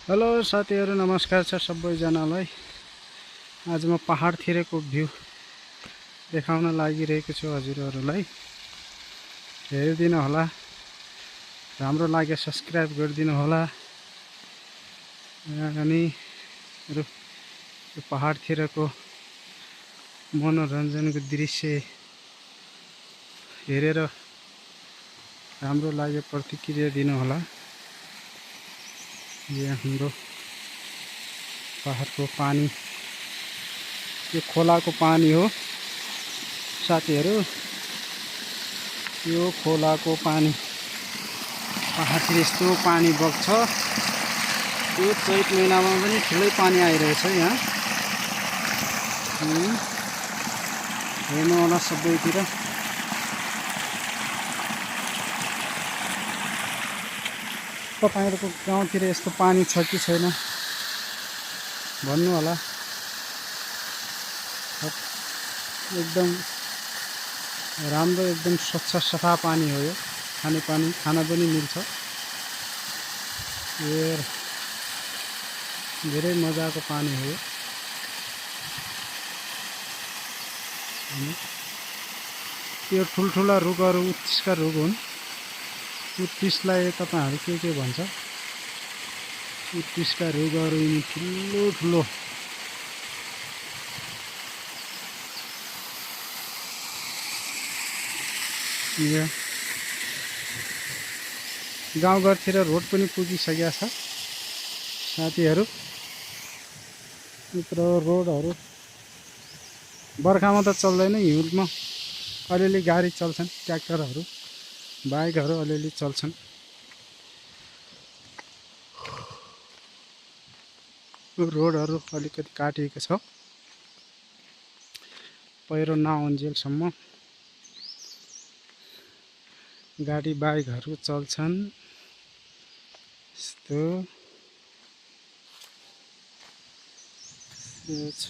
Hello साथीहरु, नमस्कार छ सबैजनालाई। आज म पहाडतिरको भ्यू देखाउन लागिरहेको छु हजुरहरुलाई। हेरिदिनु होला, राम्रो लागे सब्स्क्राइब गरिदिनु होला। अनि यो पहाडतिरको मनोरञ्जनको दृश्य हेरेर राम्रो लागे प्रतिक्रिया दिनु होला। यहाँ हाम्रो पहाडको पानी, यो खोलाको पानी हो साथीहरु। यो खोलाको पानी, पहाडतिर यस्तो पानी बग्छ। यो चैत महिनामा पनि ठुलै पानी आइरहेछ यहाँ। हेर्नु होला सबैतिर। तपाईहरुको गाउँतिर यस्तो पानी छ कि छैन भन्नु होला। एकदम राम्रो, एकदम स्वच्छ सफा पानी हो यो। खाने पानी, खाना पनि मिल्छ। यो धेरै मजाको पानी हो यो। यो ठुल्ठुला रुखहरू उत्तिसका रुख हुन्। उत्तिसलाई तपाईहरु के भन्छ? उत्तिसका रुखहरू यिनी ठुलो ठुलो गाउँघरतिर रोड पनि पुगिसकेको छ साथीहरु। यत्रो रोडहरू बर्खामा त चल्दैन, हिउँदमा अलिअलि गाडी चल्छन्, ट्र्याक्टरहरू, बाइकहरू अलिअलि चल्छन्। रोडहरू अलिकति काटिएको छ, पहिरो नआउन्जेलसम्म गाडी बाइकहरू चल्छन्। यस्तो छ।